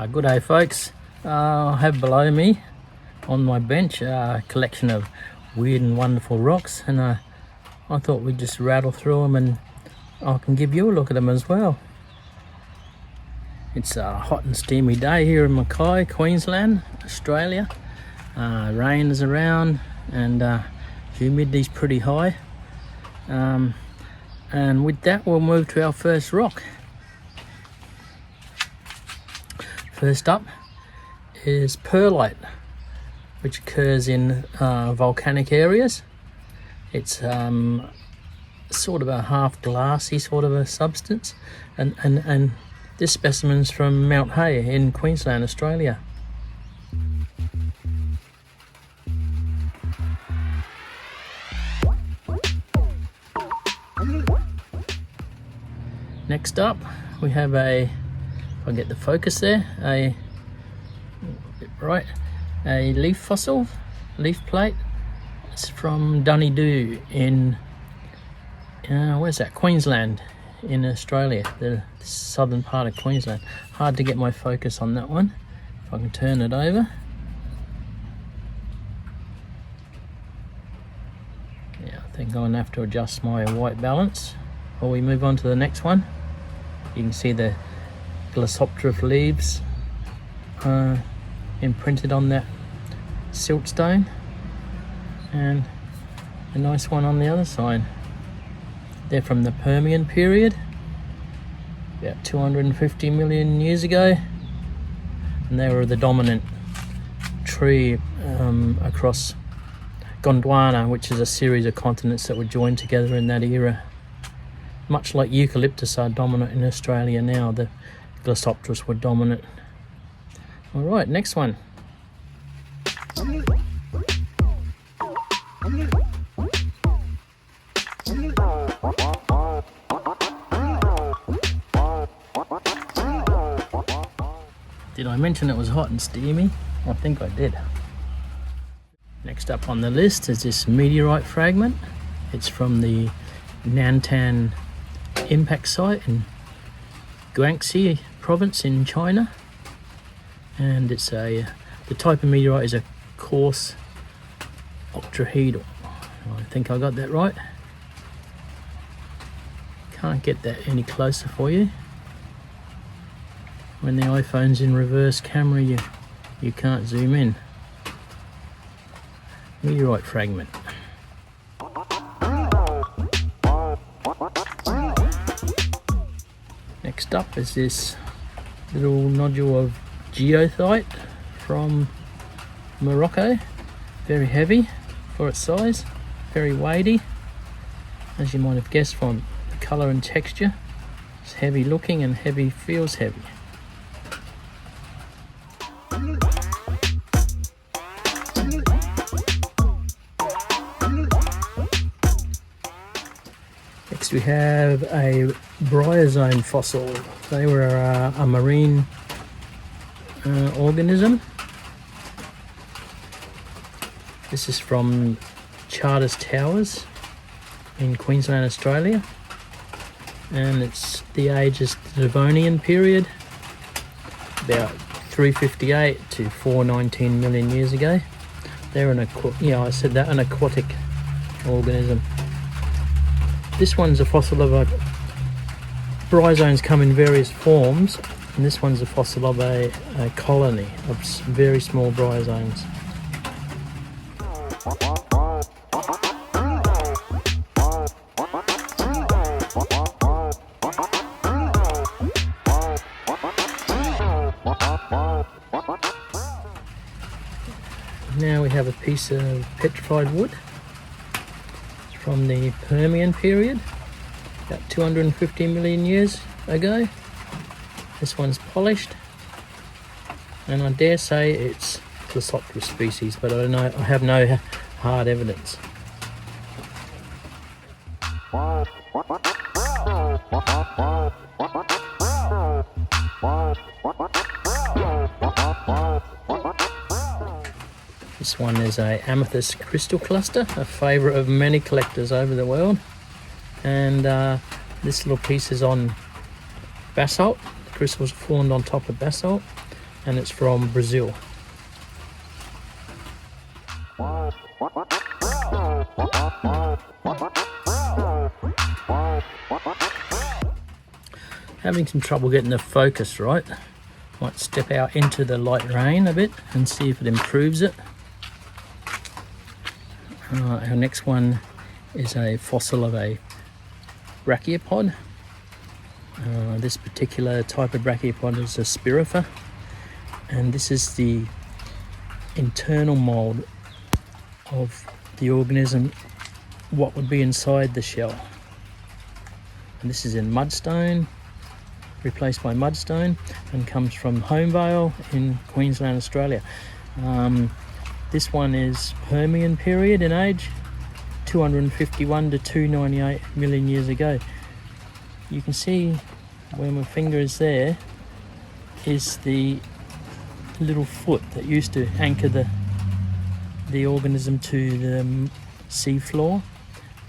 Good day, folks. I have below me on my bench a collection of weird and wonderful rocks, and I thought we'd just rattle through them and I can give you a look at them as well. It's a hot and steamy day here in Mackay, Queensland, Australia. Rain is around and humidity's pretty high. And with that, we'll move to our first rock. First up is perlite, which occurs in volcanic areas. It's sort of a half glassy sort of a substance, and this specimen's from Mount Hay in Queensland, Australia. Next up, we have if I get the focus there, a leaf fossil, leaf plate. It's from Dunedoo in where's that? Queensland in Australia, the southern part of Queensland. Hard to get my focus on that one. If I can turn it over. Yeah, I think I'm gonna have to adjust my white balance before we move on to the next one. You can see the Glossopteris leaves imprinted on that siltstone, and a nice one on the other side. They're from the Permian period, about 250 million years ago, and they were the dominant tree across Gondwana, which is a series of continents that were joined together in that era. Much like eucalyptus are dominant in Australia now, the Glossopteris were dominant. Alright, next one. Did I mention it was hot and steamy? I think I did. Next up on the list is this meteorite fragment. It's from the Nantan impact site in Guangxi province in China, and it's the type of meteorite is a coarse octahedral. I think I got that right. Can't get that any closer for you. When the iPhone's in reverse camera, you can't zoom in. Meteorite fragment. Next up is this little nodule of geothite from Morocco. Very heavy for its size, very weighty, as you might have guessed from the colour and texture. It's heavy looking and heavy, feels heavy. Next we have a bryozoan fossil. They were a marine organism. This is from Charters Towers in Queensland, Australia, and it's the age is the Devonian period, about 358 to 419 million years ago. They're an aquatic organism. This one's a fossil of a bryozoans come in various forms, and this one's a fossil of a colony of very small bryozoans. Now we have a piece of petrified wood from the Permian period, about 250 million years ago. This one's polished, and I dare say it's Glossopteris species, but I have no hard evidence. This one is a amethyst crystal cluster, a favourite of many collectors over the world. And this little piece is on basalt. The crystals formed on top of basalt. and it's from Brazil. Having some trouble getting the focus right. Might step out into the light rain a bit and see if it improves it. Our next one is a fossil of a brachiopod. This particular type of brachiopod is a spirifer, and this is the internal mold of the organism, what would be inside the shell. And this is in mudstone, replaced by mudstone, and comes from Homevale in Queensland, Australia. This one is Permian period in age, 251 to 298 million years ago. You can see where my finger is there is the little foot that used to anchor the organism to the sea floor,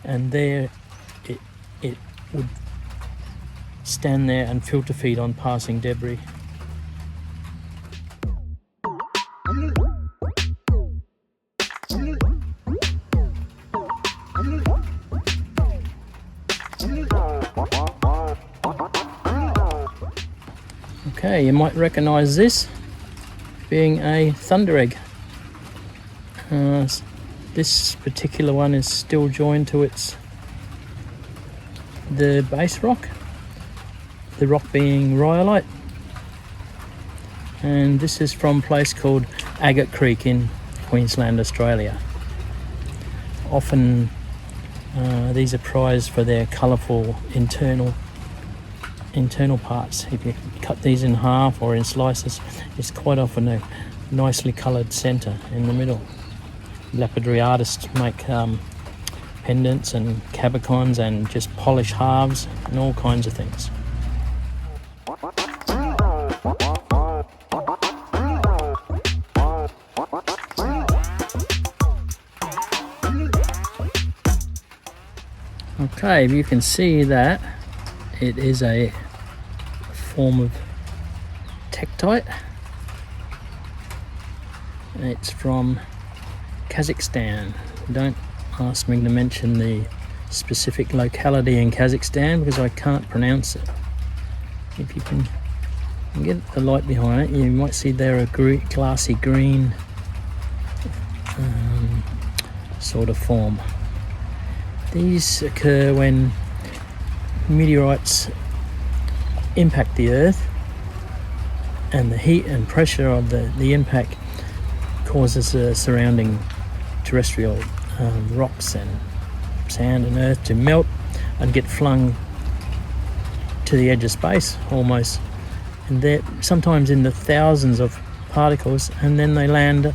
and there it would stand there and filter feed on passing debris. Okay, you might recognize this being a thunder egg. This particular one is still joined to the base rock, the rock being rhyolite, and this is from a place called Agate Creek in Queensland, Australia. Often these are prized for their colourful internal parts. If you cut these in half or in slices, it's quite often a nicely coloured centre in the middle. Lapidary artists make pendants and cabicons and just polish halves and all kinds of things. Okay, if you can see that, it is a form of tektite. It's from Kazakhstan. Don't ask me to mention the specific locality in Kazakhstan because I can't pronounce it. If you can get the light behind it, you might see there a glassy green sort of form. These occur when meteorites impact the Earth, and the heat and pressure of the impact causes the surrounding terrestrial rocks and sand and earth to melt and get flung to the edge of space almost, and they're sometimes in the thousands of particles, and then they land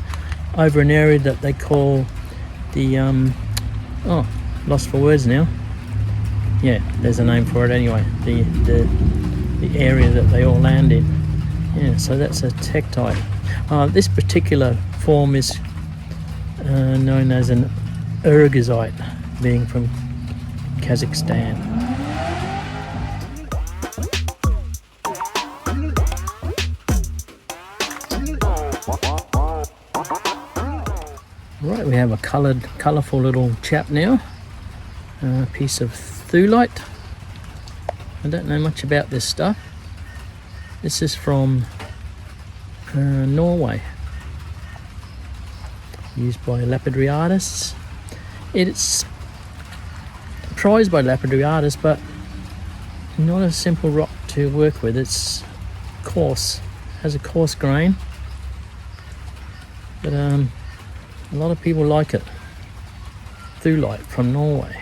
over an area that they call the lost for words now. Yeah, there's a name for it anyway. The area that they all land in. Yeah, so that's a tektite. This particular form is known as an ergozite, being from Kazakhstan. Right, we have a colourful little chap now. A piece of thulite. I don't know much about this stuff. This is from Norway, used by lapidary artists. It's prized by lapidary artists, but not a simple rock to work with. It's coarse, has a coarse grain, but a lot of people like it. Thulite from Norway.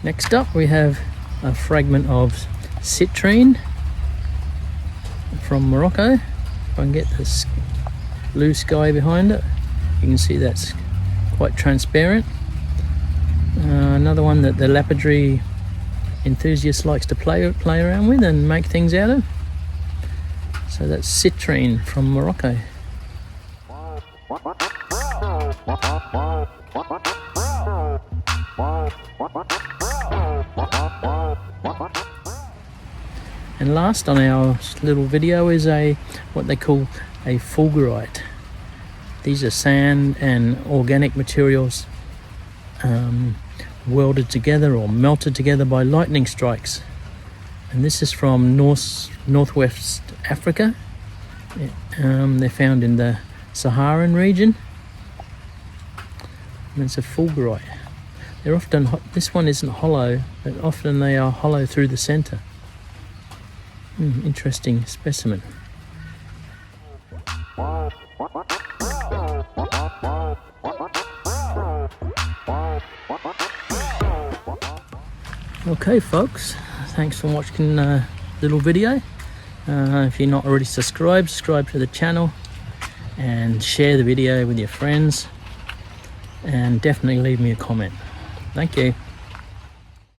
Next up we have a fragment of citrine from Morocco. If I can get this blue sky behind it, you can see that's quite transparent. Another one that the lapidary enthusiast likes to play around with and make things out of. So that's citrine from Morocco. And last on our little video is what they call a fulgurite. These are sand and organic materials welded together or melted together by lightning strikes. And this is from northwest Africa. They're found in the Saharan region. And it's a fulgurite. They're often, this one isn't hollow, but often they are hollow through the center. Interesting specimen. Okay folks, thanks for watching the little video. If you're not already subscribed to the channel and share the video with your friends, and definitely leave me a comment. Thank you.